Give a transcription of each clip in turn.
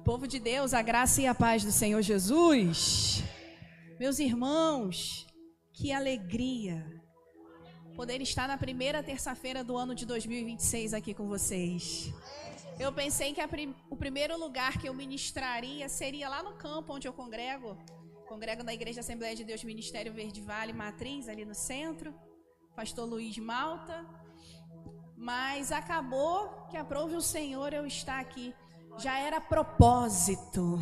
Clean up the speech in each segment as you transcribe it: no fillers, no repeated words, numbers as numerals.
Povo de Deus, a graça e a paz do Senhor Jesus. Meus irmãos, que alegria poder estar na primeira terça-feira do ano de 2026 aqui com vocês. Eu pensei que o primeiro lugar que eu ministraria seria lá no campo onde eu congrego na Igreja Assembleia de Deus Ministério Verde Vale Matriz, ali no centro, pastor Luiz Malta. Mas acabou que aprove o Senhor eu estar aqui. Já era propósito.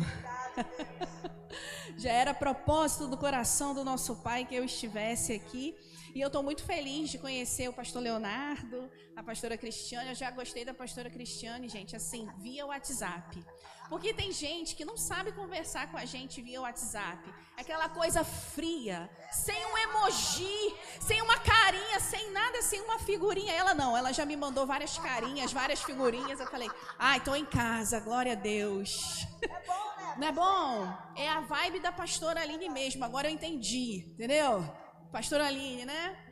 Já era propósito do coração do nosso Pai que eu estivesse aqui. E eu estou muito feliz de conhecer o pastor Leonardo, a pastora Cristiane. Eu já gostei da pastora Cristiane, gente, assim, via WhatsApp. Porque tem gente que não sabe conversar com a gente via WhatsApp. Aquela coisa fria, sem um emoji, sem uma carinha, sem nada, sem uma figurinha. Ela não, ela já me mandou várias carinhas, várias figurinhas. Eu falei, estou em casa, glória a Deus. É bom, né? Não é bom? É a vibe da pastora Aline mesmo, agora eu entendi, entendeu? Pastora Aline, né?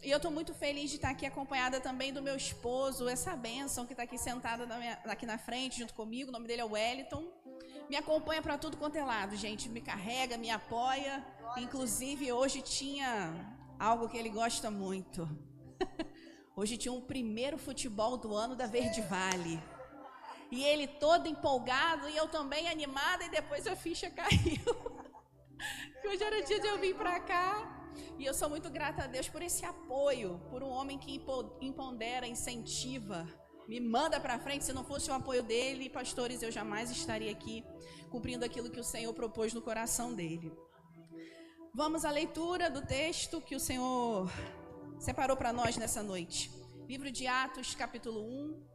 E eu estou muito feliz de estar aqui acompanhada também do meu esposo, essa bênção que está aqui sentada aqui na frente junto comigo. O nome dele é Wellington. Me acompanha para tudo quanto é lado, gente. Me carrega, me apoia. Inclusive, hoje tinha algo que ele gosta muito. Hoje tinha um primeiro futebol do ano da Verde Vale. E ele todo empolgado e eu também animada e depois a ficha caiu. Hoje era dia de eu vir para cá. E eu sou muito grata a Deus por esse apoio, por um homem que empodera, incentiva, me manda para frente. Se não fosse o apoio dele, pastores, eu jamais estaria aqui cumprindo aquilo que o Senhor propôs no coração dele. Vamos à leitura do texto que o Senhor separou para nós nessa noite. Livro de Atos, capítulo 1.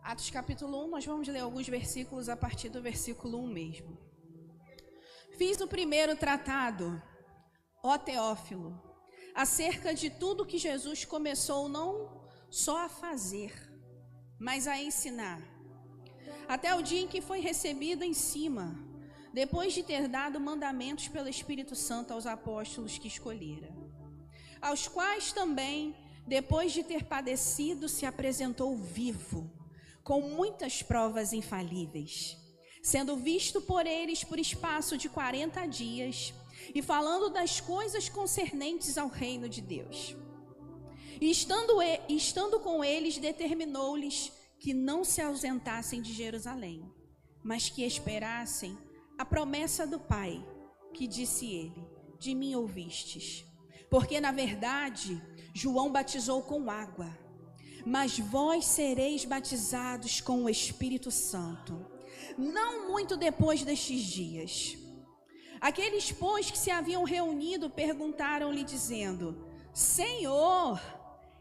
Atos capítulo 1, nós vamos ler alguns versículos a partir do versículo 1 mesmo. Fiz o primeiro tratado, ó Teófilo, acerca de tudo que Jesus começou não só a fazer, mas a ensinar, até o dia em que foi recebido em cima, depois de ter dado mandamentos pelo Espírito Santo aos apóstolos que escolhera, aos quais também, depois de ter padecido, se apresentou vivo, com muitas provas infalíveis, sendo visto por eles por espaço de 40 dias, e falando das coisas concernentes ao reino de Deus. E estando com eles, determinou-lhes que não se ausentassem de Jerusalém, mas que esperassem a promessa do Pai, que disse ele, de mim ouvistes. Porque, na verdade, João batizou com água, mas vós sereis batizados com o Espírito Santo, não muito depois destes dias. Aqueles, pois, que se haviam reunido, perguntaram-lhe, dizendo, Senhor,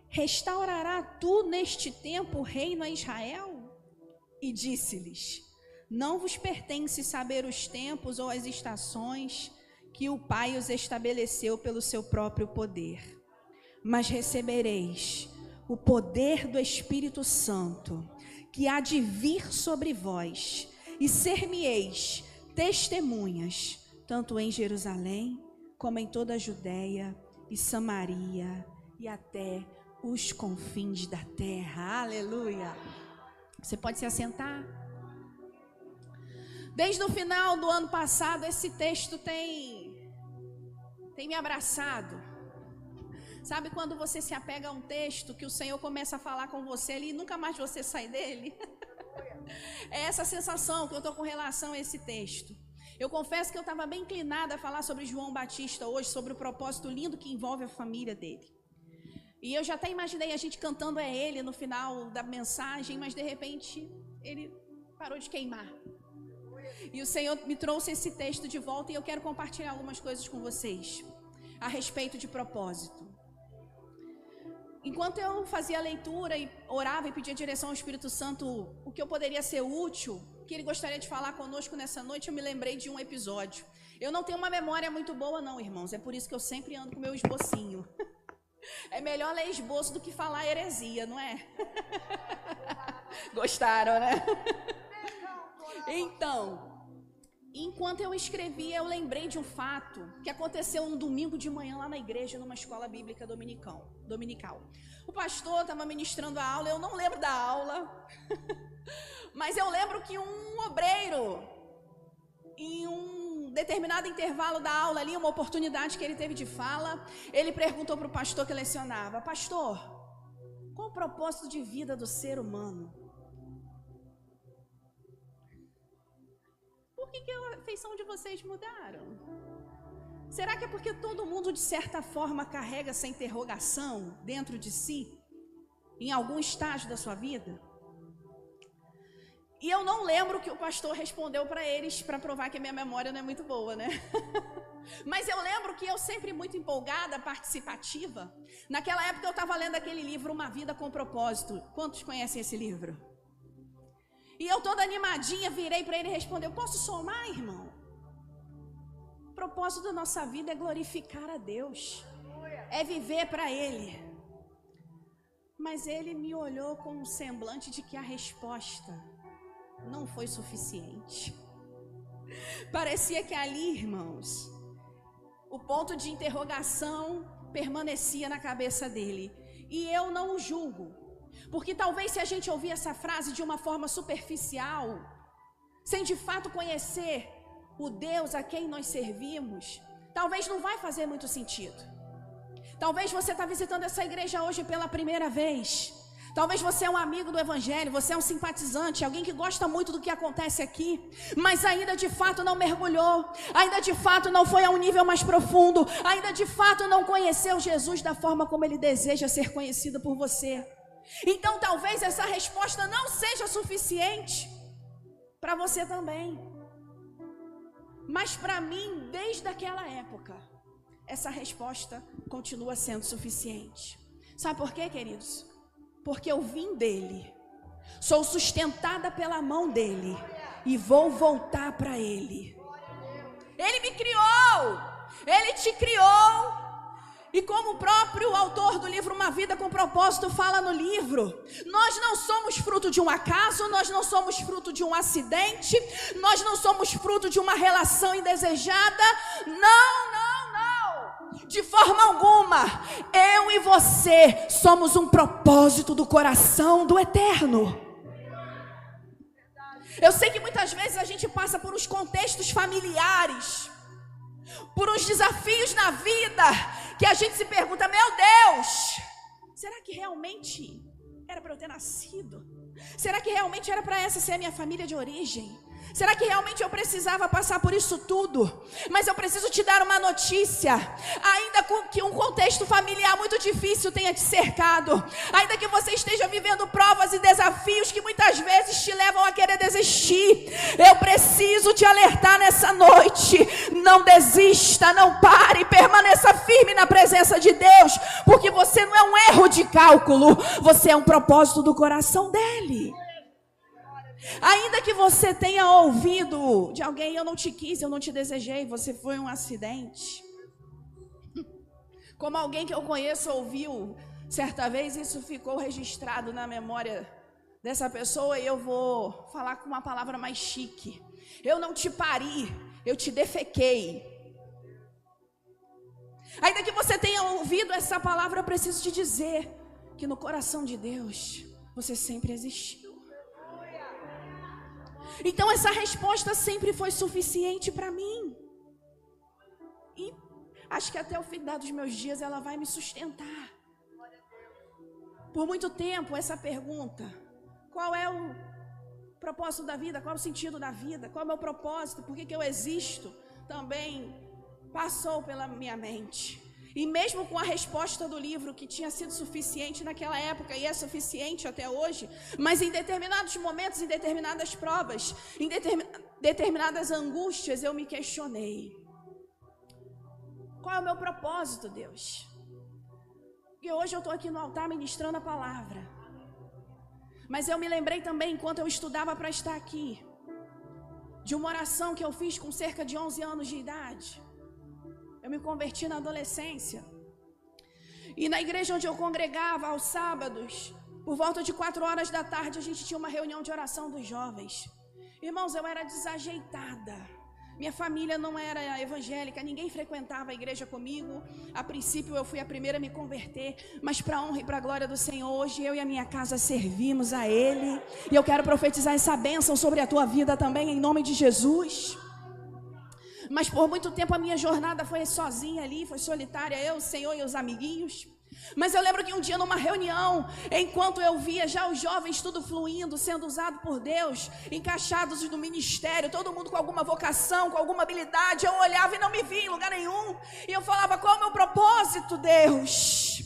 restaurará tu neste tempo o reino a Israel? E disse-lhes, não vos pertence saber os tempos ou as estações que o Pai os estabeleceu pelo seu próprio poder, mas recebereis o poder do Espírito Santo, que há de vir sobre vós, e ser-me-eis testemunhas, tanto em Jerusalém, como em toda a Judéia e Samaria, e até os confins da terra. Aleluia! Você pode se assentar? Desde o final do ano passado, esse texto tem me abraçado. Sabe quando você se apega a um texto que o Senhor começa a falar com você ali e nunca mais você sai dele? É essa sensação que eu estou com relação a esse texto. Eu confesso que eu estava bem inclinada a falar sobre João Batista hoje, sobre o propósito lindo que envolve a família dele. E eu já até imaginei a gente cantando ele no final da mensagem, mas de repente ele parou de queimar. E o Senhor me trouxe esse texto de volta e eu quero compartilhar algumas coisas com vocês a respeito de propósito. Enquanto eu fazia a leitura e orava e pedia direção ao Espírito Santo, o que eu poderia ser útil, que ele gostaria de falar conosco nessa noite, eu me lembrei de um episódio. Eu não tenho uma memória muito boa não, irmãos, é por isso que eu sempre ando com o meu esbocinho. É melhor ler esboço do que falar heresia, não é? Gostaram, né? Então, E enquanto eu escrevia, eu lembrei de um fato que aconteceu um domingo de manhã lá na igreja, numa escola bíblica dominical. O pastor estava ministrando a aula, eu não lembro da aula, mas eu lembro que um obreiro, em um determinado intervalo da aula ali, uma oportunidade que ele teve de fala, ele perguntou para o pastor que lecionava: pastor, qual o propósito de vida do ser humano? Por que a feição de vocês mudaram? Será que é porque todo mundo, de certa forma, carrega essa interrogação dentro de si, em algum estágio da sua vida? E eu não lembro o que o pastor respondeu para eles, para provar que a minha memória não é muito boa, né? Mas eu lembro que eu sempre muito empolgada, participativa. Naquela época eu estava lendo aquele livro, Uma Vida com Propósito. Quantos conhecem esse livro? E eu toda animadinha virei para ele e respondeu: posso somar, irmão? O propósito da nossa vida é glorificar a Deus, é viver para Ele. Mas ele me olhou com um semblante de que a resposta não foi suficiente. Parecia que ali, irmãos, o ponto de interrogação permanecia na cabeça dele. E eu não o julgo, porque talvez se a gente ouvir essa frase de uma forma superficial, sem de fato conhecer o Deus a quem nós servimos, talvez não vai fazer muito sentido. Talvez você está visitando essa igreja hoje pela primeira vez. Talvez você é um amigo do Evangelho, você é um simpatizante, alguém que gosta muito do que acontece aqui, mas ainda de fato não mergulhou, ainda de fato não foi a um nível mais profundo, ainda de fato não conheceu Jesus da forma como Ele deseja ser conhecido por você. Então talvez essa resposta não seja suficiente para você também. Mas para mim, desde aquela época, essa resposta continua sendo suficiente. Sabe por quê, queridos? Porque eu vim dele, sou sustentada pela mão dele e vou voltar para ele. Ele me criou, ele te criou. E como o próprio autor do livro Uma Vida com Propósito fala no livro, nós não somos fruto de um acaso, nós não somos fruto de um acidente, nós não somos fruto de uma relação indesejada. Não. De forma alguma, eu e você somos um propósito do coração do Eterno. Eu sei que muitas vezes a gente passa por uns contextos familiares, por uns desafios na vida, que a gente se pergunta: meu Deus, será que realmente era para eu ter nascido? Será que realmente era para essa ser a minha família de origem? Será que realmente eu precisava passar por isso tudo? Mas eu preciso te dar uma notícia. Ainda que um contexto familiar muito difícil tenha te cercado, ainda que você esteja vivendo provas e desafios que muitas vezes te levam a querer desistir, eu preciso te alertar nessa noite: não desista, não pare, permaneça firme na presença de Deus, porque você não é um erro de cálculo, você é um propósito do coração dele. Ainda que você tenha ouvido de alguém: eu não te quis, eu não te desejei, você foi um acidente. Como alguém que eu conheço ouviu certa vez, isso ficou registrado na memória dessa pessoa, e eu vou falar com uma palavra mais chique: eu não te pari, eu te defequei. Ainda que você tenha ouvido essa palavra, eu preciso te dizer que no coração de Deus você sempre existiu. Então essa resposta sempre foi suficiente para mim. E acho que até o final dos meus dias ela vai me sustentar. Por muito tempo essa pergunta: qual é o propósito da vida? Qual é o sentido da vida? Qual é o meu propósito? Por que eu existo? Também passou pela minha mente. E mesmo com a resposta do livro, que tinha sido suficiente naquela época e é suficiente até hoje, mas em determinados momentos, em determinadas provas, em determinadas angústias, eu me questionei: qual é o meu propósito, Deus? E hoje eu estou aqui no altar ministrando a palavra, mas eu me lembrei também, enquanto eu estudava para estar aqui, de uma oração que eu fiz com cerca de 11 anos de idade. Eu me converti na adolescência. E na igreja onde eu congregava, aos sábados, por volta de 4 horas da tarde, a gente tinha uma reunião de oração dos jovens. Irmãos, eu era desajeitada. Minha família não era evangélica, ninguém frequentava a igreja comigo. A princípio eu fui a primeira a me converter, mas para a honra e para a glória do Senhor, hoje eu e a minha casa servimos a Ele. E eu quero profetizar essa bênção sobre a tua vida também, em nome de Jesus. Mas por muito tempo a minha jornada foi sozinha ali, foi solitária, eu, o Senhor e os amiguinhos. Mas eu lembro que um dia numa reunião, enquanto eu via já os jovens tudo fluindo, sendo usado por Deus, encaixados no ministério, todo mundo com alguma vocação, com alguma habilidade, eu olhava e não me via em lugar nenhum. E eu falava, qual é o meu propósito, Deus?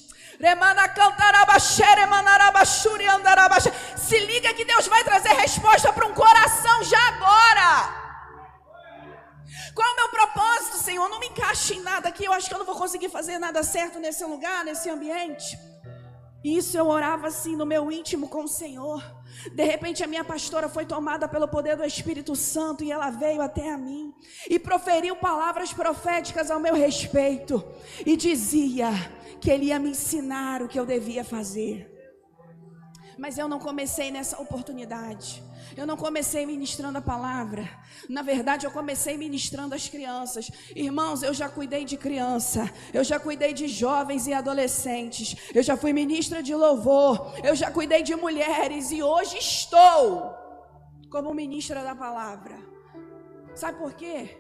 Se liga que Deus vai trazer resposta para um coração já agora. Qual é o meu propósito, Senhor? Não me encaixe em nada aqui. Eu acho que eu não vou conseguir fazer nada certo nesse lugar, nesse ambiente. Isso eu orava assim no meu íntimo com o Senhor. De repente a minha pastora foi tomada pelo poder do Espírito Santo e ela veio até a mim e proferiu palavras proféticas ao meu respeito e dizia que Ele ia me ensinar o que eu devia fazer. Mas eu não comecei nessa oportunidade. Eu não comecei ministrando a palavra. Na verdade, eu comecei ministrando as crianças. Irmãos, eu já cuidei de criança. Eu já cuidei de jovens e adolescentes. Eu já fui ministra de louvor. Eu já cuidei de mulheres. E hoje estou como ministra da palavra. Sabe por quê?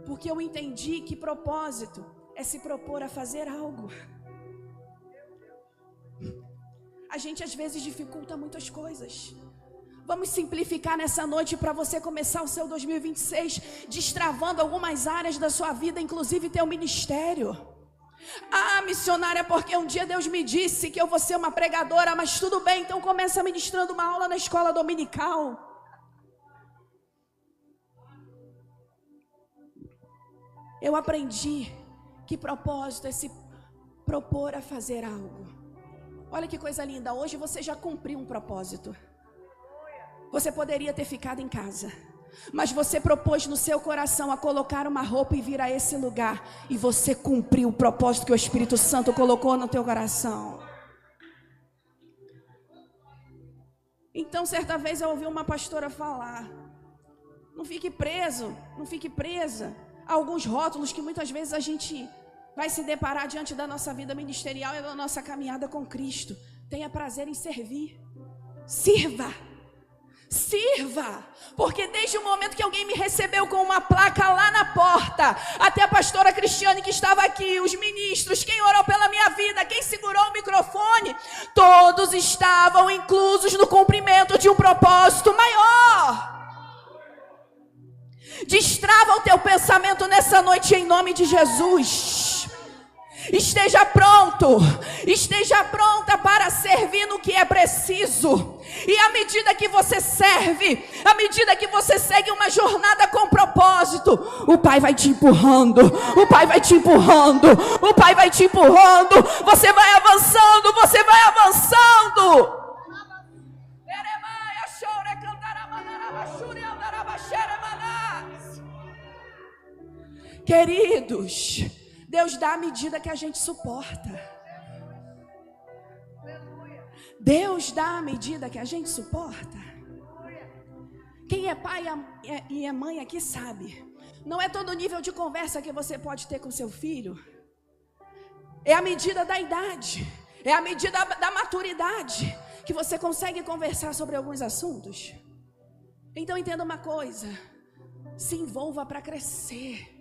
Porque eu entendi que propósito é se propor a fazer algo. A gente às vezes dificulta muitas coisas. Vamos simplificar nessa noite para você começar o seu 2026 destravando algumas áreas da sua vida, inclusive teu ministério. Ah, missionária, porque um dia Deus me disse que eu vou ser uma pregadora, mas tudo bem, então começa ministrando uma aula na escola dominical. Eu aprendi que propósito é se propor a fazer algo. Olha que coisa linda, hoje você já cumpriu um propósito. Você poderia ter ficado em casa, mas você propôs no seu coração a colocar uma roupa e vir a esse lugar, e você cumpriu o propósito que o Espírito Santo colocou no teu coração. Então certa vez eu ouvi uma pastora falar, não fique preso, não fique presa a alguns rótulos que muitas vezes a gente vai se deparar diante da nossa vida ministerial e da nossa caminhada com Cristo. Tenha prazer em servir. Sirva, porque desde o momento que alguém me recebeu com uma placa lá na porta, até a pastora Cristiane que estava aqui, os ministros, quem orou pela minha vida, quem segurou o microfone, todos estavam inclusos no cumprimento de um propósito maior. Destrava o teu pensamento nessa noite em nome de Jesus. Esteja pronta para servir no que é preciso. E à medida que você serve, à medida que você segue uma jornada com propósito, o Pai vai te empurrando, o Pai vai te empurrando, o Pai vai te empurrando. Você vai avançando, você vai avançando. Queridos, Deus dá a medida que a gente suporta. Deus dá a medida que a gente suporta. Quem é pai e é mãe aqui sabe. Não é todo nível de conversa que você pode ter com seu filho. É a medida da idade. É a medida da maturidade que você consegue conversar sobre alguns assuntos. Então entenda uma coisa. Se envolva para crescer.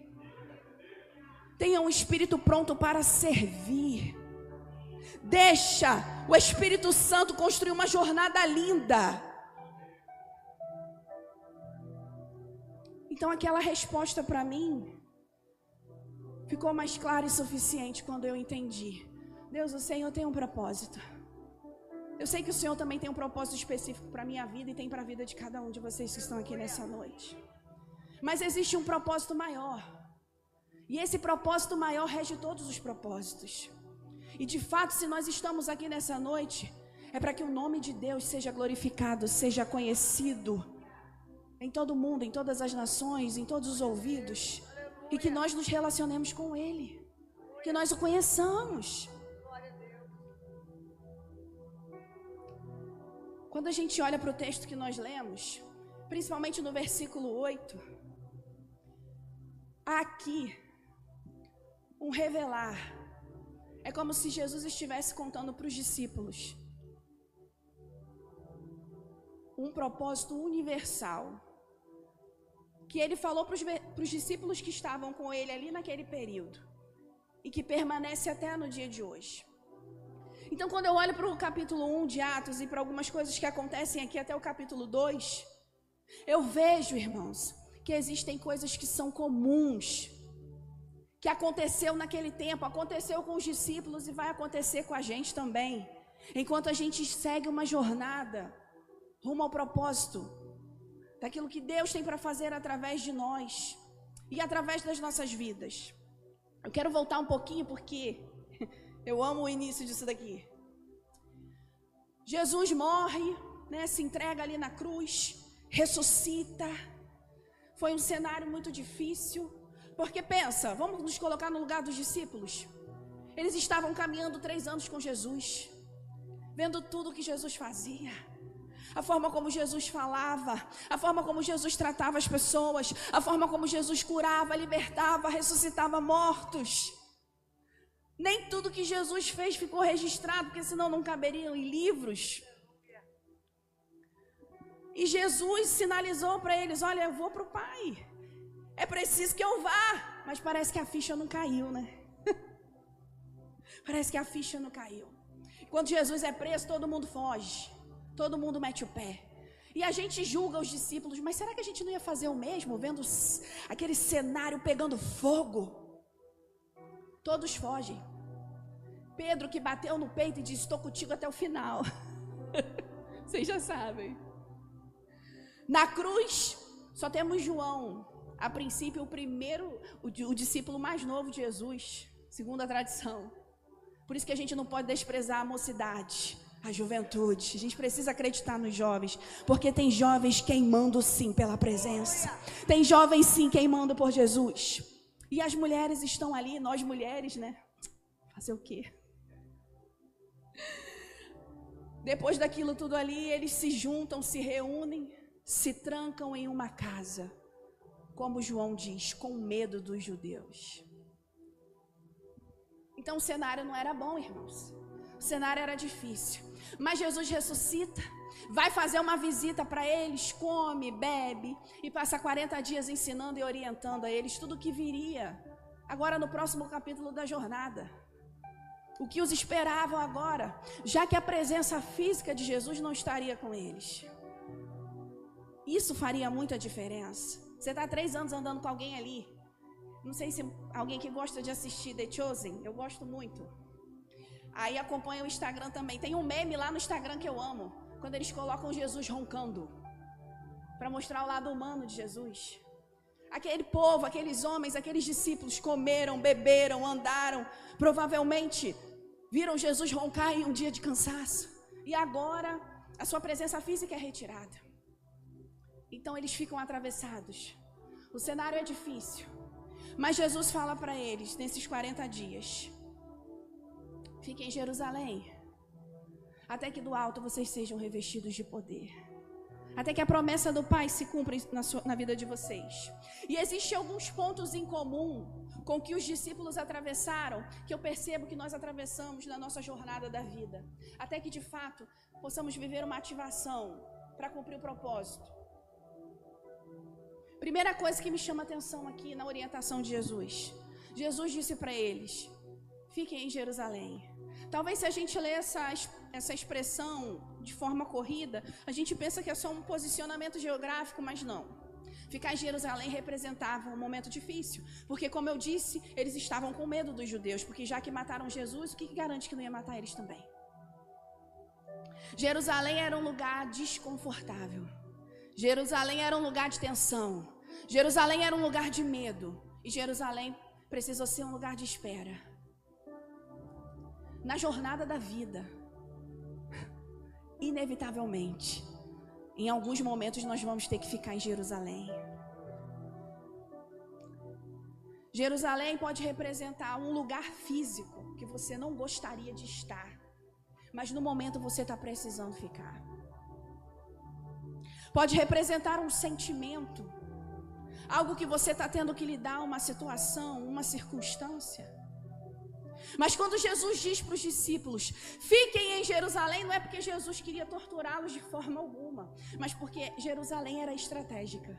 Tenha um espírito pronto para servir. Deixa o Espírito Santo construir uma jornada linda. Então aquela resposta para mim ficou mais clara e suficiente quando eu entendi. Deus, o Senhor tem um propósito. Eu sei que o Senhor também tem um propósito específico para a minha vida e tem para a vida de cada um de vocês que estão aqui nessa noite. Mas existe um propósito maior. E esse propósito maior rege todos os propósitos. E de fato, se nós estamos aqui nessa noite, é para que o nome de Deus seja glorificado, seja conhecido em todo o mundo, em todas as nações, em todos os ouvidos. E que nós nos relacionemos com Ele, que nós o conheçamos. Quando a gente olha para o texto que nós lemos, principalmente no versículo 8, aqui um revelar. É como se Jesus estivesse contando para os discípulos um propósito universal, que ele falou para os discípulos que estavam com ele ali naquele período, e que permanece até no dia de hoje. Então, quando eu olho para o capítulo 1 de Atos e para algumas coisas que acontecem aqui até o capítulo 2, eu vejo, irmãos, que existem coisas que são comuns, que aconteceu naquele tempo, aconteceu com os discípulos e vai acontecer com a gente também, enquanto a gente segue uma jornada rumo ao propósito daquilo que Deus tem para fazer através de nós e através das nossas vidas. Eu quero voltar um pouquinho porque eu amo o início disso daqui. Jesus morre, né, se entrega ali na cruz, ressuscita. Foi um cenário muito difícil, porque pensa, vamos nos colocar no lugar dos discípulos. Eles estavam caminhando 3 anos com Jesus, vendo tudo que Jesus fazia, a forma como Jesus falava, a forma como Jesus tratava as pessoas, a forma como Jesus curava, libertava, ressuscitava mortos. Nem tudo que Jesus fez ficou registrado, porque senão não caberiam em livros. E Jesus sinalizou para eles, olha, eu vou para o Pai, é preciso que eu vá. Mas parece que a ficha não caiu, né? Parece que a ficha não caiu. Quando Jesus é preso, todo mundo foge, todo mundo mete o pé. E a gente julga os discípulos, mas será que a gente não ia fazer o mesmo, vendo aquele cenário pegando fogo? Todos fogem. Pedro, que bateu no peito e disse, estou contigo até o final. Vocês já sabem. Na cruz, só temos João, a princípio o discípulo mais novo de Jesus, segundo a tradição. Por isso que a gente não pode desprezar a mocidade, a juventude. A gente precisa acreditar nos jovens, porque tem jovens queimando sim pela presença. Tem jovens sim queimando por Jesus. E as mulheres estão ali, nós mulheres, né? Fazer o quê? Depois daquilo tudo ali, eles se juntam, se reúnem, se trancam em uma casa, como João diz, com medo dos judeus. Então o cenário não era bom, irmãos. O cenário era difícil. Mas Jesus ressuscita, vai fazer uma visita para eles, come, bebe e passa 40 dias ensinando e orientando a eles tudo o que viria agora no próximo capítulo da jornada. O que os esperavam agora, já que a presença física de Jesus não estaria com eles. Isso faria muita diferença. Você está 3 anos andando com alguém ali. Não sei se alguém que gosta de assistir The Chosen, eu gosto muito. Aí acompanha o Instagram também. Tem um meme lá no Instagram que eu amo, quando eles colocam Jesus roncando, para mostrar o lado humano de Jesus. Aquele povo, aqueles homens, aqueles discípulos comeram, beberam, andaram, provavelmente viram Jesus roncar em um dia de cansaço. E agora a sua presença física é retirada. Então eles ficam atravessados. O cenário é difícil. Mas Jesus fala para eles, nesses 40 dias, fiquem em Jerusalém, até que do alto vocês sejam revestidos de poder. Até que a promessa do Pai se cumpra na vida de vocês. E existem alguns pontos em comum com que os discípulos atravessaram, que eu percebo que nós atravessamos na nossa jornada da vida. Até que de fato possamos viver uma ativação para cumprir o propósito. Primeira coisa que me chama a atenção aqui na orientação de Jesus. Jesus disse para eles, fiquem em Jerusalém. Talvez se a gente lê essa expressão de forma corrida, a gente pensa que é só um posicionamento geográfico, mas não. Ficar em Jerusalém representava um momento difícil, porque como eu disse, eles estavam com medo dos judeus, porque já que mataram Jesus, o que garante que não ia matar eles também? Jerusalém era um lugar desconfortável. Jerusalém era um lugar de tensão. Jerusalém era um lugar de medo. E Jerusalém precisou ser um lugar de espera. Na jornada da vida, inevitavelmente, em alguns momentos nós vamos ter que ficar em Jerusalém. Jerusalém pode representar um lugar físico que você não gostaria de estar, mas no momento você está precisando ficar. Pode representar um sentimento, algo que você está tendo que lidar, uma situação, uma circunstância. Mas quando Jesus diz para os discípulos, fiquem em Jerusalém, não é porque Jesus queria torturá-los de forma alguma, mas porque Jerusalém era estratégica.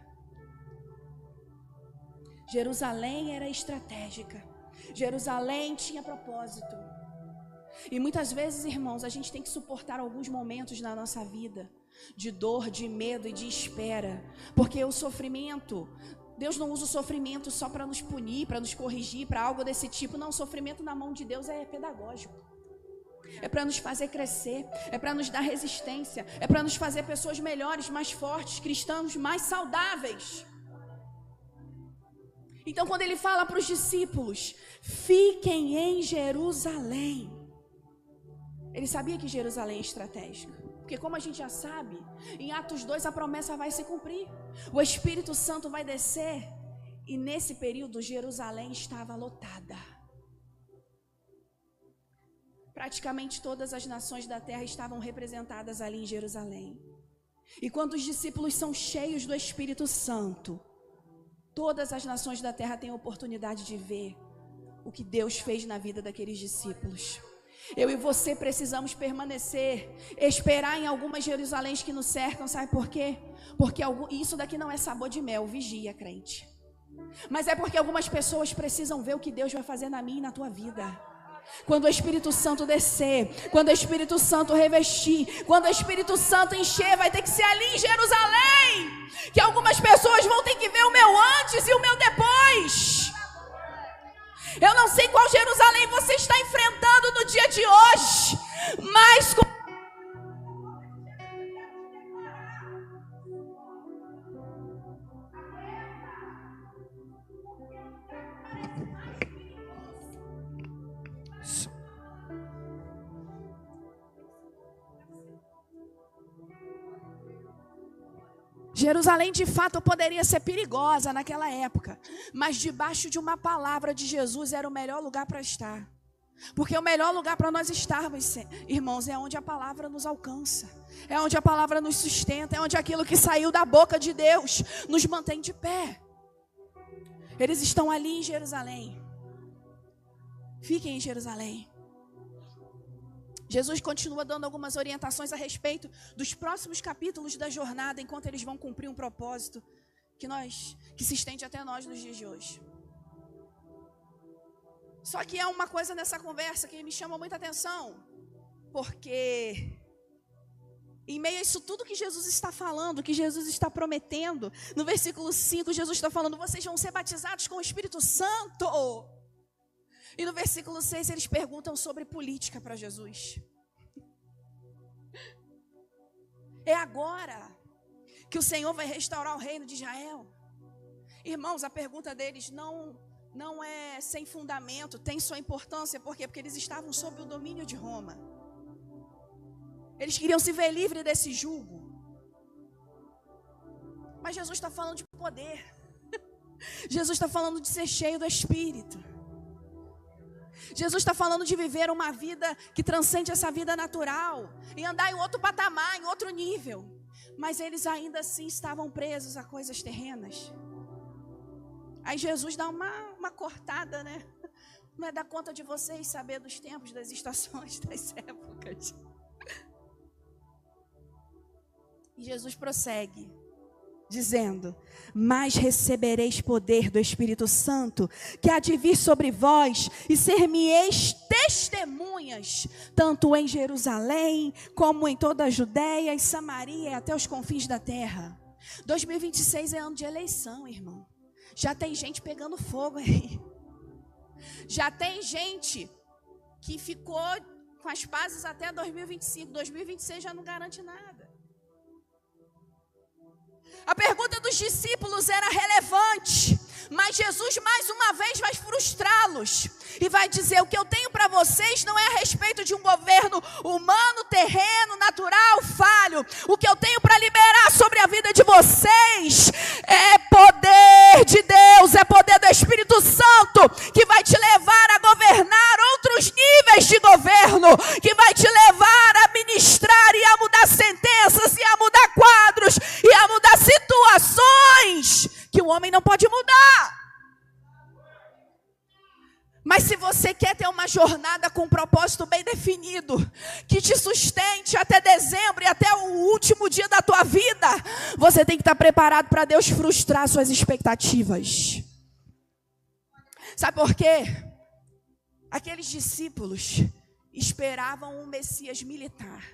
Jerusalém era estratégica. Jerusalém tinha propósito. E muitas vezes, irmãos, a gente tem que suportar alguns momentos na nossa vida de dor, de medo e de espera, porque o sofrimento, Deus não usa o sofrimento só para nos punir, para nos corrigir, para algo desse tipo. Não, o sofrimento na mão de Deus é pedagógico. É para nos fazer crescer, é para nos dar resistência, é para nos fazer pessoas melhores, mais fortes, cristãos mais saudáveis. Então, quando ele fala para os discípulos, fiquem em Jerusalém, ele sabia que Jerusalém é estratégica. Porque como a gente já sabe, em Atos 2 a promessa vai se cumprir. O Espírito Santo vai descer. E nesse período Jerusalém estava lotada. Praticamente todas as nações da terra estavam representadas ali em Jerusalém. E quando os discípulos são cheios do Espírito Santo, todas as nações da terra têm a oportunidade de ver o que Deus fez na vida daqueles discípulos. Eu e você precisamos permanecer, esperar em algumas Jerusaléns que nos cercam, sabe por quê? Porque isso daqui não é sabor de mel, vigia, crente. Mas é porque algumas pessoas precisam ver o que Deus vai fazer na minha e na tua vida. Quando o Espírito Santo descer, quando o Espírito Santo revestir, quando o Espírito Santo encher, vai ter que ser ali em Jerusalém, que algumas pessoas vão ter que ver o meu antes e o meu depois. Eu não sei qual Jerusalém você está enfrentando no dia de hoje, mas Jerusalém de fato poderia ser perigosa naquela época, mas debaixo de uma palavra de Jesus era o melhor lugar para estar. Porque o melhor lugar para nós estarmos, irmãos, é onde a palavra nos alcança, é onde a palavra nos sustenta, é onde aquilo que saiu da boca de Deus nos mantém de pé. Eles estão ali em Jerusalém. Fiquem em Jerusalém. Jesus continua dando algumas orientações a respeito dos próximos capítulos da jornada, enquanto eles vão cumprir um propósito que se estende até nós nos dias de hoje. Só que há uma coisa nessa conversa que me chama muita atenção, porque em meio a isso tudo que Jesus está falando, que Jesus está prometendo, no versículo 5 Jesus está falando, vocês vão ser batizados com o Espírito Santo. E no versículo 6 eles perguntam sobre política para Jesus. É agora que o Senhor vai restaurar o reino de Israel? Irmãos, a pergunta deles não é sem fundamento, tem sua importância. Por quê? Porque eles estavam sob o domínio de Roma. Eles queriam se ver livres desse jugo. Mas Jesus está falando de poder. Jesus está falando de ser cheio do Espírito. Jesus está falando de viver uma vida que transcende essa vida natural e andar em outro patamar, em outro nível. Mas eles ainda assim estavam presos a coisas terrenas. Aí Jesus dá uma cortada, né? Não é dar conta de vocês saber dos tempos, das estações, das épocas. E Jesus prossegue, dizendo, mas recebereis poder do Espírito Santo, que há de vir sobre vós, e ser-me-eis testemunhas, tanto em Jerusalém, como em toda a Judéia e Samaria, e até os confins da terra. 2026 é ano de eleição, irmão. Já tem gente pegando fogo aí. Já tem gente que ficou com as pazes até 2025. 2026 já não garante nada. A pergunta dos discípulos era relevante, mas Jesus mais uma vez vai frustrá-los e vai dizer, o que eu tenho para vocês não é a respeito de um governo humano, terreno, natural, falho. O que eu tenho para liberar sobre a vida de vocês é poder de Deus, é poder do Espírito Santo, que vai te levar a governar outros níveis de governo, que vai te levar a ministrar e a mudar sentenças, e a mudar quadros, e a mudar situações que o homem não pode Mas se você quer ter uma jornada com um propósito bem definido, que te sustente até dezembro e até o último dia da tua vida, você tem que estar preparado para Deus frustrar suas expectativas. Sabe por quê? Aqueles discípulos esperavam um Messias militar.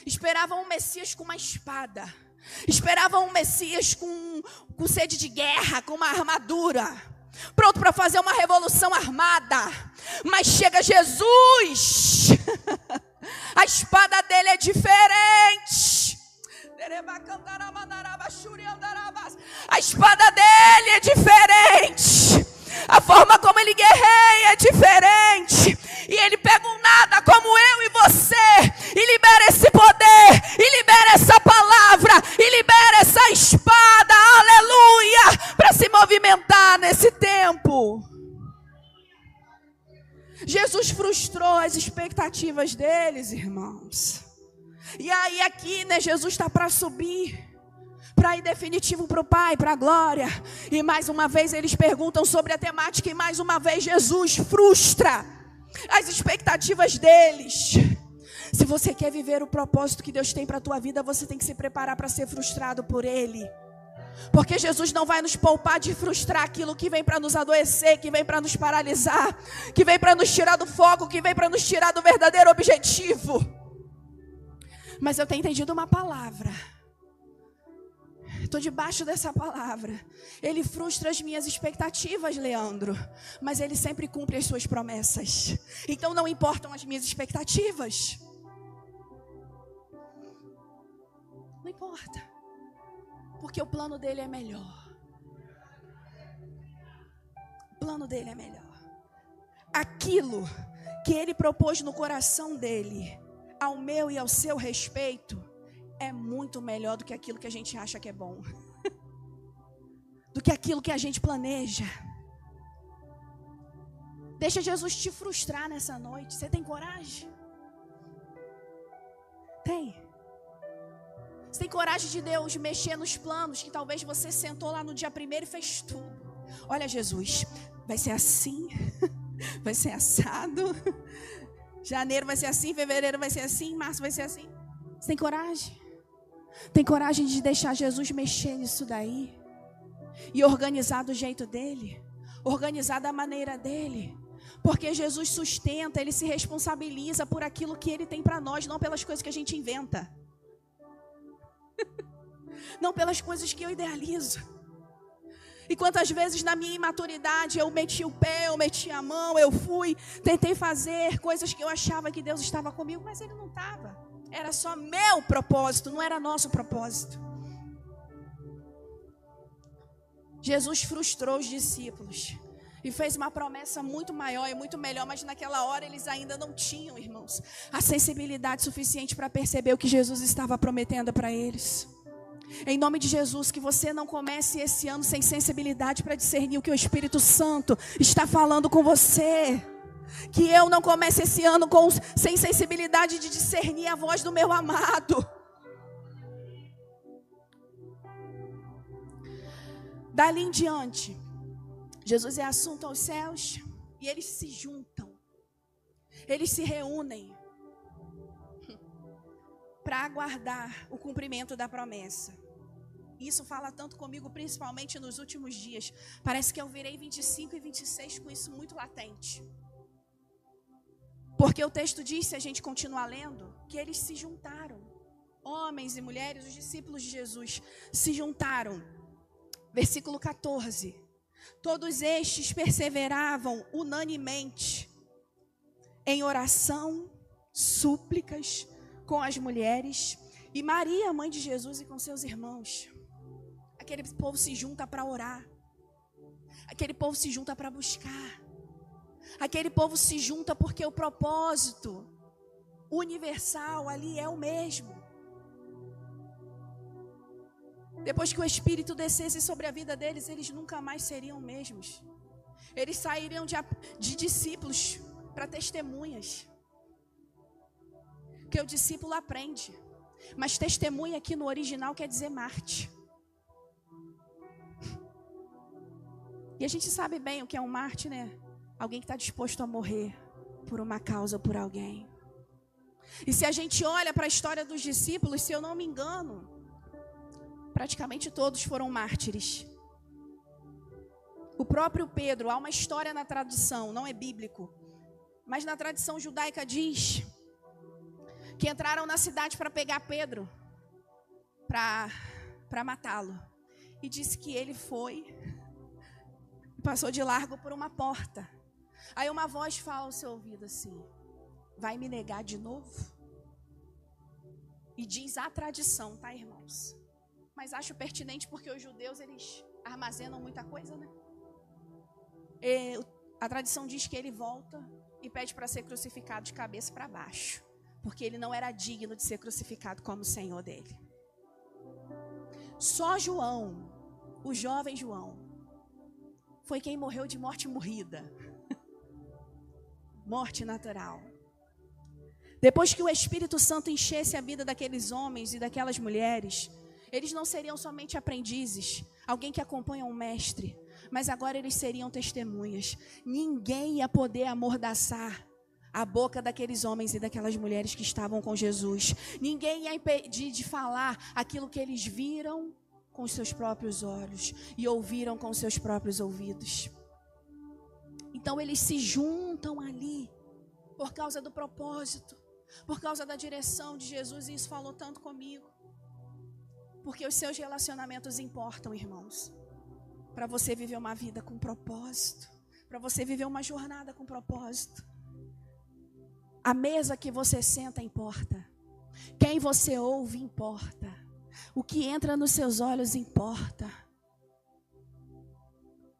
Esperavam um Messias com uma espada. Esperavam um Messias com sede de guerra, com uma armadura. Pronto para fazer uma revolução armada. Mas chega Jesus. A espada dele é diferente. A espada dele é diferente. A forma como ele guerreia é diferente. E ele pega um nada como eu e você e libera esse poder, e libera essa palavra, e libera essa espada, aleluia, para se movimentar nesse tempo. Jesus frustrou as expectativas deles, irmãos. E aí aqui, né, Jesus está para subir, para ir definitivo para o Pai, para a glória. E mais uma vez eles perguntam sobre a temática, e mais uma vez Jesus frustra as expectativas deles. Se você quer viver o propósito que Deus tem para a tua vida, você tem que se preparar para ser frustrado por Ele. Porque Jesus não vai nos poupar de frustrar aquilo que vem para nos adoecer, que vem para nos paralisar, que vem para nos tirar do foco, que vem para nos tirar do verdadeiro objetivo. Mas eu tenho entendido uma palavra. Estou debaixo dessa palavra. Ele frustra as minhas expectativas, Leandro, mas Ele sempre cumpre as suas promessas. Então não importam as minhas expectativas. Não importa. Porque o plano dele é melhor. O plano dele é melhor. Aquilo que Ele propôs no coração dele, ao meu e ao seu respeito, é muito melhor do que aquilo que a gente acha que é bom. Do que aquilo que a gente planeja. Deixa Jesus te frustrar nessa noite. Você tem coragem? Tem. Você tem coragem de Deus mexer nos planos que talvez você sentou lá no dia 1º e fez tudo. Olha, Jesus, vai ser assim, vai ser assado. Janeiro vai ser assim, fevereiro vai ser assim, março vai ser assim. Você tem coragem? Tem coragem de deixar Jesus mexer nisso daí? E organizar do jeito dele? Organizar da maneira dele? Porque Jesus sustenta, Ele se responsabiliza por aquilo que Ele tem para nós, não pelas coisas que a gente inventa. Não pelas coisas que eu idealizo. E quantas vezes na minha imaturidade eu meti o pé, eu meti a mão, eu fui, tentei fazer coisas que eu achava que Deus estava comigo, mas Ele não estava. Era só meu propósito, não era nosso propósito. Jesus frustrou os discípulos e fez uma promessa muito maior e muito melhor, mas naquela hora eles ainda não tinham, irmãos, a sensibilidade suficiente para perceber o que Jesus estava prometendo para eles. Em nome de Jesus, que você não comece esse ano sem sensibilidade para discernir o que o Espírito Santo está falando com você. Que eu não comece esse ano sem sensibilidade de discernir a voz do meu amado. Dali em diante, Jesus é assunto aos céus e eles se juntam. Eles se reúnem para aguardar o cumprimento da promessa. Isso fala tanto comigo, principalmente nos últimos dias. Parece que eu virei 25 e 26 com isso muito latente. Porque o texto diz, se a gente continuar lendo, que eles se juntaram. Homens e mulheres, os discípulos de Jesus, se juntaram. Versículo 14. Todos estes perseveravam unanimemente em oração, súplicas com as mulheres e Maria, mãe de Jesus, e com seus irmãos. Aquele povo se junta para orar. Aquele povo se junta para buscar. Aquele povo se junta porque o propósito universal ali é o mesmo. Depois que o Espírito descesse sobre a vida deles, eles nunca mais seriam os mesmos. Eles sairiam de discípulos para testemunhas. Porque o discípulo aprende. Mas testemunha aqui no original quer dizer Marte. E a gente sabe bem o que é um mártir, né? Alguém que está disposto a morrer por uma causa ou por alguém. E se a gente olha para a história dos discípulos, se eu não me engano, praticamente todos foram mártires. O próprio Pedro, há uma história na tradição, não é bíblico, mas na tradição judaica diz que entraram na cidade para pegar Pedro, para matá-lo. E disse que ele foi, passou de largo por uma porta. Aí uma voz fala ao seu ouvido assim: vai me negar de novo? E diz a tradição, tá, irmãos? Mas acho pertinente porque os judeus, eles armazenam muita coisa, né? A tradição diz que ele volta e pede para ser crucificado de cabeça para baixo, porque ele não era digno de ser crucificado como o Senhor dele. Só João, o jovem João, foi quem morreu de morte morrida. Morte natural. Depois que o Espírito Santo enchesse a vida daqueles homens e daquelas mulheres, eles não seriam somente aprendizes, alguém que acompanha um mestre, mas agora eles seriam testemunhas. Ninguém ia poder amordaçar a boca daqueles homens e daquelas mulheres que estavam com Jesus. Ninguém ia impedir de falar aquilo que eles viram com os seus próprios olhos e ouviram com os seus próprios ouvidos. Então eles se juntam ali por causa do propósito, por causa da direção de Jesus, e isso falou tanto comigo. Porque os seus relacionamentos importam, irmãos, para você viver uma vida com propósito, para você viver uma jornada com propósito. A mesa que você senta importa, quem você ouve importa, o que entra nos seus olhos importa.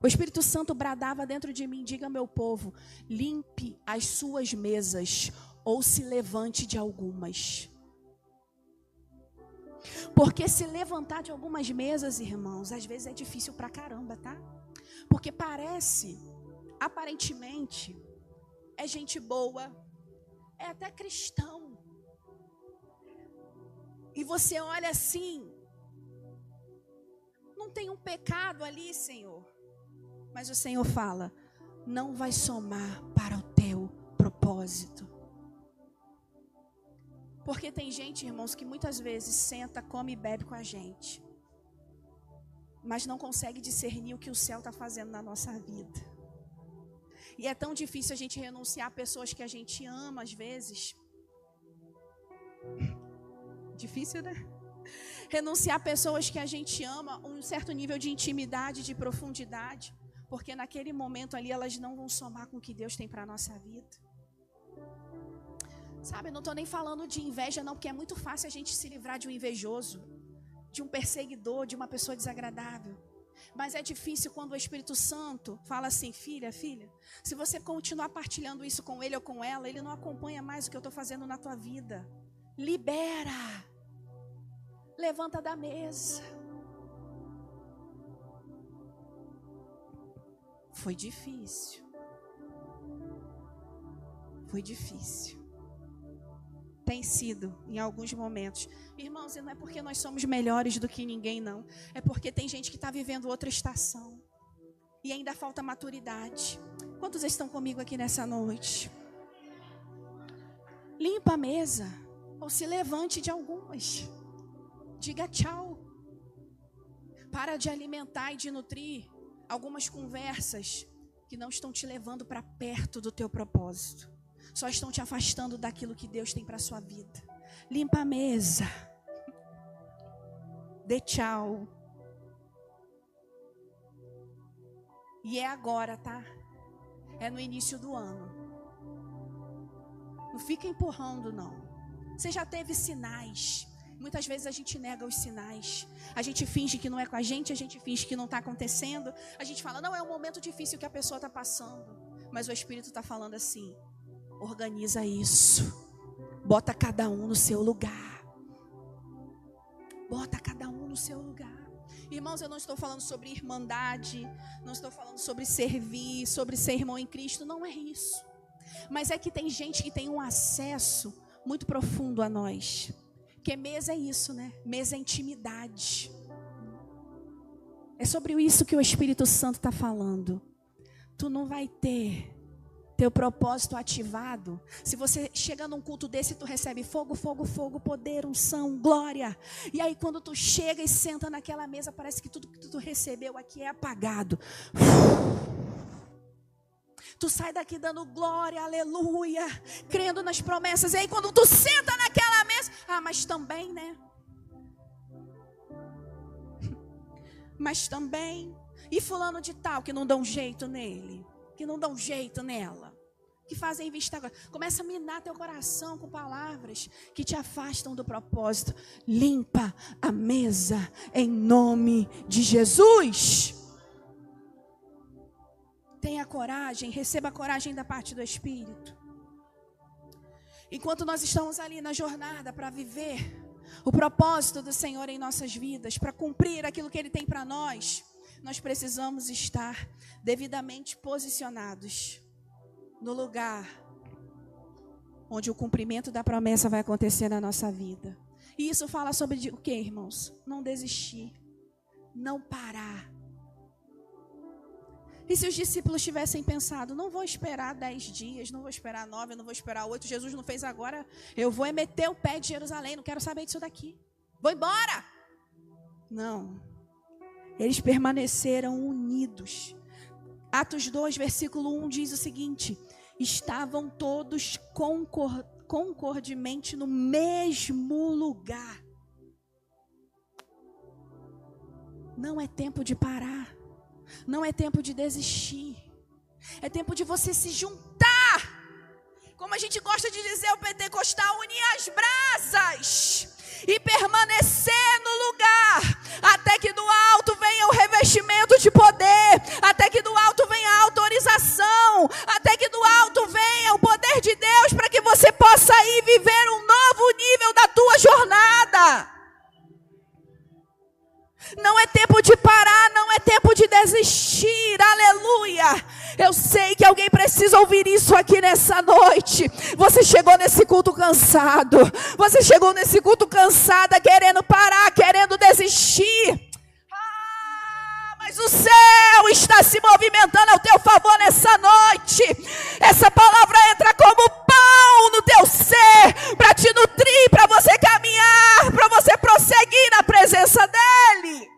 O Espírito Santo bradava dentro de mim: diga, meu povo, limpe as suas mesas ou se levante de algumas. Porque se levantar de algumas mesas, irmãos, às vezes é difícil pra caramba, tá? Porque aparentemente, é gente boa, é até cristão. E você olha assim, não tem um pecado ali, Senhor. Mas o Senhor fala: não vai somar para o teu propósito. Porque tem gente, irmãos, que muitas vezes senta, come e bebe com a gente, mas não consegue discernir o que o céu está fazendo na nossa vida. E é tão difícil a gente renunciar a pessoas que a gente ama, às vezes. Difícil, né? Renunciar a pessoas que a gente ama, um certo nível de intimidade, de profundidade, porque naquele momento ali elas não vão somar com o que Deus tem para a nossa vida. Sabe, eu não estou nem falando de inveja não, porque é muito fácil a gente se livrar de um invejoso, de um perseguidor, de uma pessoa desagradável. Mas é difícil quando o Espírito Santo fala assim: filha, se você continuar partilhando isso com ele ou com ela, ele não acompanha mais o que eu estou fazendo na tua vida. Libera. Levanta da mesa. Foi difícil. Foi difícil. Tem sido em alguns momentos. Irmãos, e não é porque nós somos melhores do que ninguém, não. É porque tem gente que está vivendo outra estação. E ainda falta maturidade. Quantos estão comigo aqui nessa noite? Limpa a mesa. Ou se levante de algumas. Diga tchau. Para de alimentar e de nutrir algumas conversas que não estão te levando para perto do teu propósito. Só estão te afastando daquilo que Deus tem para a sua vida. Limpa a mesa. Dê tchau. E é agora, tá? É no início do ano. Não fica empurrando, não. Você já teve sinais. Muitas vezes a gente nega os sinais. A gente finge que não é com a gente finge que não está acontecendo. A gente fala: não, é um momento difícil que a pessoa está passando. Mas o Espírito está falando assim: organiza isso. Bota cada um no seu lugar. Bota cada um no seu lugar. Irmãos, eu não estou falando sobre irmandade. Não estou falando sobre servir, sobre ser irmão em Cristo. Não é isso. Mas é que tem gente que tem um acesso muito profundo a nós. Porque mesa é isso, né? Mesa é intimidade. É sobre isso que o Espírito Santo está falando. Tu não vai ter teu propósito ativado. Se você chega num culto desse, tu recebe fogo, fogo, fogo, poder, unção, glória. E aí quando tu chega e senta naquela mesa, parece que tudo que tu recebeu aqui é apagado. Tu sai daqui dando glória, aleluia, crendo nas promessas. E aí quando tu senta naquela mesa, mas também, né? Mas também, e fulano de tal que não dão jeito nele, que não dão jeito nela, que fazem vista agora. Começa a minar teu coração com palavras que te afastam do propósito. Limpa a mesa em nome de Jesus. Tenha coragem, receba a coragem da parte do Espírito. Enquanto nós estamos ali na jornada para viver o propósito do Senhor em nossas vidas, para cumprir aquilo que Ele tem para nós, nós precisamos estar devidamente posicionados no lugar onde o cumprimento da promessa vai acontecer na nossa vida. E isso fala sobre o que, irmãos? Não desistir, não parar. E se os discípulos tivessem pensado, não vou esperar 10 dias, não vou esperar 9, não vou esperar 8, Jesus não fez agora, eu vou meter o pé de Jerusalém, não quero saber disso daqui, vou embora. Não, eles permaneceram unidos. Atos 2, versículo 1 diz o seguinte: estavam todos concordemente no mesmo lugar. Não é tempo de parar. Não é tempo de desistir. É tempo de você se juntar. Como a gente gosta de dizer, o pentecostal, unir as brasas e permanecer no lugar, até que do alto venha o revestimento de poder, até que do alto venha a autorização, até que do alto venha o poder de Deus, para que você possa ir viver um novo nível da tua jornada. Não é tempo de parar, não é tempo de desistir, aleluia. Eu sei que alguém precisa ouvir isso aqui nessa noite. Você chegou nesse culto cansado, você chegou nesse culto cansada, querendo parar, querendo desistir. Mas o céu está se movimentando ao teu favor nessa noite. Essa palavra entra como pão no teu ser, para te nutrir, para você caminhar, para você prosseguir na presença dEle.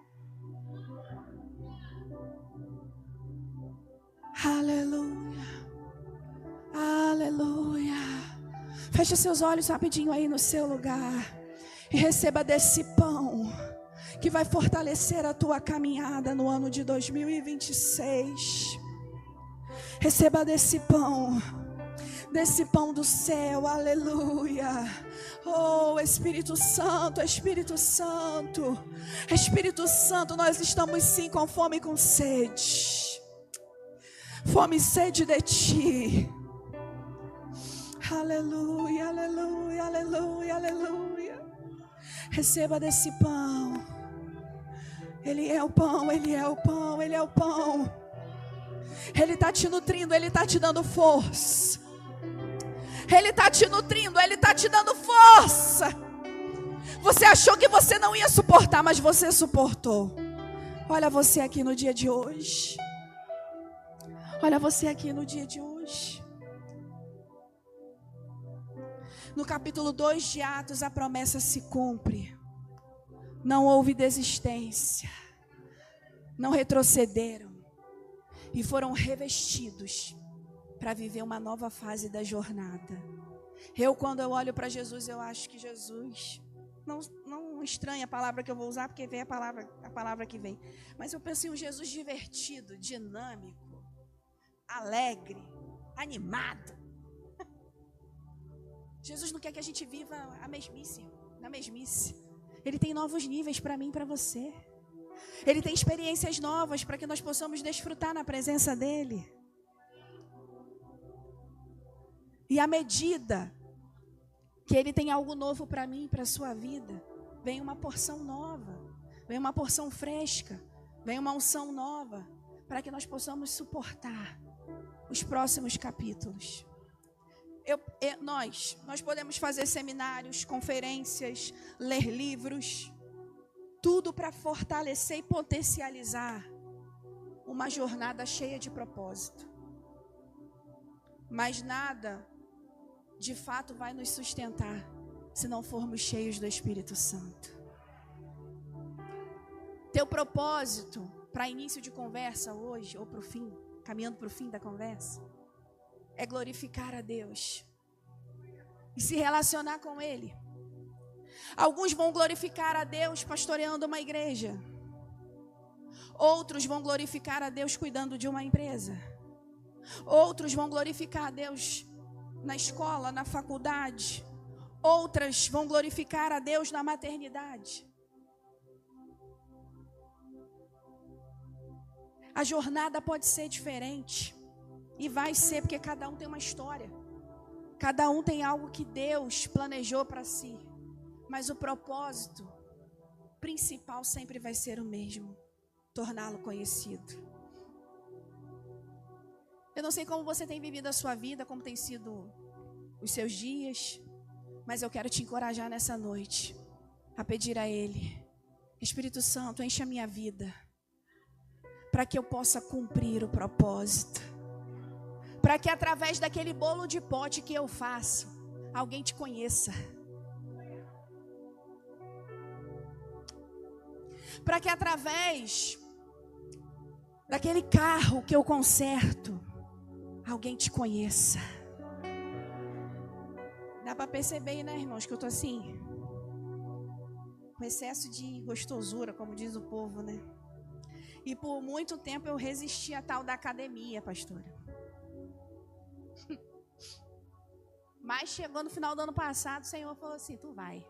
Aleluia, aleluia. Feche seus olhos rapidinho aí no seu lugar e receba desse pão que vai fortalecer a tua caminhada no ano de 2026. Receba desse pão do céu, aleluia. Oh, Espírito Santo, Espírito Santo, Espírito Santo, nós estamos sim com fome e com sede. Fome e sede de Ti. Aleluia, aleluia, aleluia, aleluia. Receba desse pão. Ele é o pão, Ele é o pão, Ele é o pão. Ele está te nutrindo, Ele está te dando força. Ele está te nutrindo, Ele está te dando força. Você achou que você não ia suportar, mas você suportou. Olha você aqui no dia de hoje. Olha você aqui no dia de hoje. No capítulo 2 de Atos, a promessa se cumpre. Não houve desistência. Não retrocederam. E foram revestidos para viver uma nova fase da jornada. Quando eu olho para Jesus, eu acho que Jesus... Não estranha a palavra que eu vou usar, porque vem a palavra que vem. Mas eu penso em um Jesus divertido, dinâmico, alegre, animado. Jesus não quer que a gente viva na mesmice. Ele tem novos níveis para mim e para você. Ele tem experiências novas para que nós possamos desfrutar na presença dEle. E à medida que Ele tem algo novo para mim e para a sua vida, vem uma porção nova, vem uma porção fresca, vem uma unção nova, para que nós possamos suportar os próximos capítulos. Nós podemos fazer seminários, conferências, ler livros, Tudo para fortalecer e potencializar uma jornada cheia de propósito. Mas nada, de fato, vai nos sustentar se não formos cheios do Espírito Santo. Teu propósito para início de conversa hoje, ou para o fim, caminhando para o fim da conversa, é glorificar a Deus e se relacionar com Ele. Alguns vão glorificar a Deus pastoreando uma igreja. Outros vão glorificar a Deus cuidando de uma empresa. Outros vão glorificar a Deus na escola, na faculdade. Outras vão glorificar a Deus na maternidade. A jornada pode ser diferente. E vai ser, porque cada um tem uma história. Cada um tem algo que Deus planejou para si. Mas o propósito principal sempre vai ser o mesmo: torná-lo conhecido. Eu não sei como você tem vivido a sua vida, como tem sido os seus dias, mas eu quero te encorajar nessa noite a pedir a Ele: Espírito Santo, enche a minha vida, para que eu possa cumprir o propósito, para que através daquele bolo de pote que eu faço, alguém te conheça, para que através daquele carro que eu conserto, alguém te conheça. Dá para perceber, né, irmãos, que eu tô assim, com excesso de gostosura, como diz o povo, né? E por muito tempo eu resisti à tal da academia, pastora. Mas chegou no final do ano passado, o Senhor falou assim: tu vai.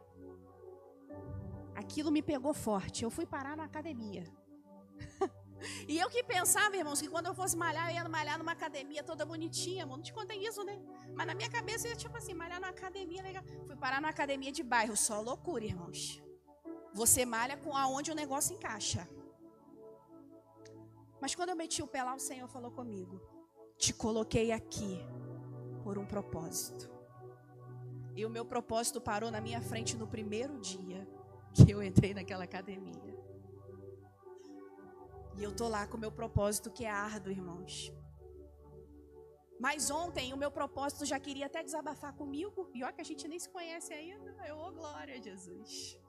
Aquilo me pegou forte. Eu fui parar na academia. E eu que pensava, irmãos, que quando eu fosse malhar, eu ia malhar numa academia toda bonitinha. Não te contei isso, né? Mas na minha cabeça eu ia tipo assim, malhar numa academia legal. Fui parar numa academia de bairro. Só loucura, irmãos. Você malha com aonde o negócio encaixa. Mas quando eu meti o pé lá, o Senhor falou comigo: te coloquei aqui por um propósito. E o meu propósito parou na minha frente no primeiro dia que eu entrei naquela academia. E eu tô lá com o meu propósito, que é árduo, irmãos. Mas ontem o meu propósito já queria até desabafar comigo. E olha que a gente nem se conhece ainda. Eu, ô glória a Jesus.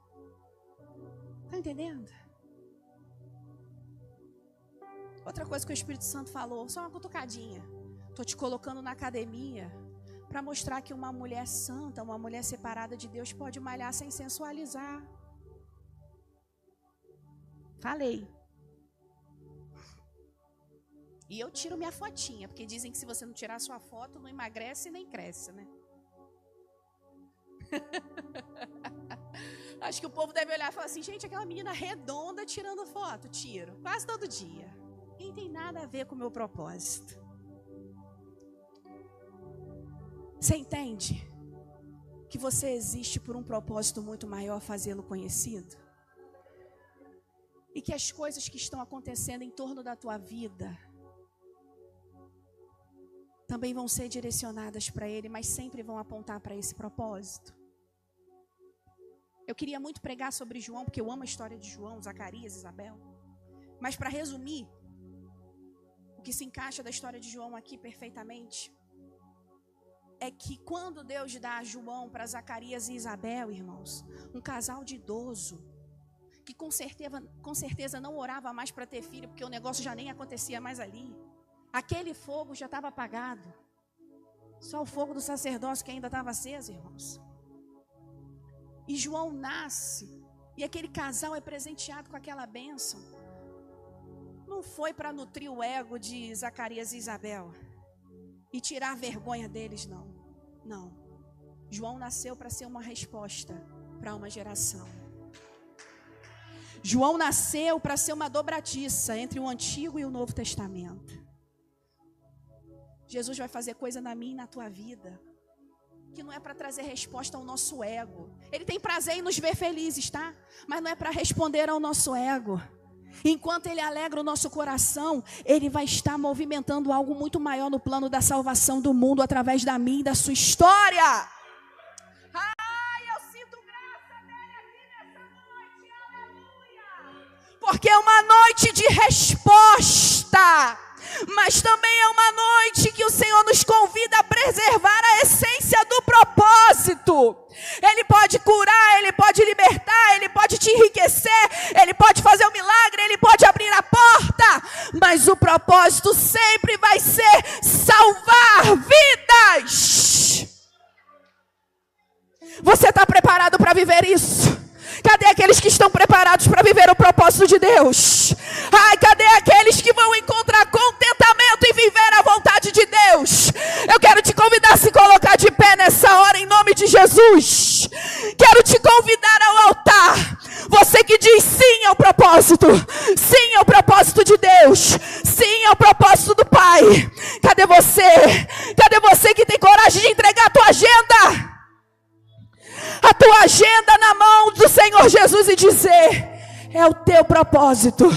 Tá entendendo? Outra coisa que o Espírito Santo falou, só uma cutucadinha. Tô te colocando na academia para mostrar que uma mulher santa, uma mulher separada de Deus pode malhar sem sensualizar. Falei. E eu tiro minha fotinha, porque dizem que se você não tirar sua foto, não emagrece nem cresce, né? Acho que o povo deve olhar e falar assim: gente, aquela menina redonda tirando foto. Tiro, quase todo dia. E não tem nada a ver com o meu propósito. Você entende que você existe por um propósito muito maior, fazê-lo conhecido? E que as coisas que estão acontecendo em torno da tua vida também vão ser direcionadas para Ele, mas sempre vão apontar para esse propósito. Eu queria muito pregar sobre João, porque eu amo a história de João, Zacarias, Isabel. Mas para resumir, o que se encaixa da história de João aqui perfeitamente, é que quando Deus dá a João para Zacarias e Isabel, irmãos, um casal de idoso, que com certeza não orava mais para ter filho, porque o negócio já nem acontecia mais ali. Aquele fogo já estava apagado. Só o fogo do sacerdócio que ainda estava aceso, irmãos. E João nasce, e aquele casal é presenteado com aquela bênção. Não foi para nutrir o ego de Zacarias e Isabel e tirar a vergonha deles, não. Não. João nasceu para ser uma resposta para uma geração. João nasceu para ser uma dobradiça entre o Antigo e o Novo Testamento. Jesus vai fazer coisa na minha e na tua vida que não é para trazer resposta ao nosso ego. Ele tem prazer em nos ver felizes, tá? Mas não é para responder ao nosso ego. Enquanto Ele alegra o nosso coração, Ele vai estar movimentando algo muito maior no plano da salvação do mundo através da minha e da sua história. Ai, eu sinto graça dele aqui nessa noite, aleluia. porque é uma noite de resposta, mas também é uma noite que o Senhor nos convida a preservar a essência do propósito. Ele pode curar, Ele pode libertar, Ele pode te enriquecer, Ele pode fazer um milagre, Ele pode abrir a porta, mas o propósito sempre vai ser salvar vidas. Você está preparado para viver isso? Cadê aqueles que estão preparados para viver o propósito de Deus? Ai, cadê aqueles que vão encontrar contentamento em viver a vontade de Deus? Eu quero te convidar a se colocar de pé nessa hora em nome de Jesus. Quero te convidar ao altar. Você que diz sim ao propósito. Sim ao propósito de Deus. Sim ao propósito do Pai. Cadê você? Cadê você que tem coragem de entregar a tua agenda? A tua agenda na mão do Senhor Jesus e dizer: é o teu propósito,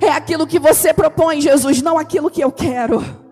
é aquilo que você propõe, Jesus, não aquilo que eu quero.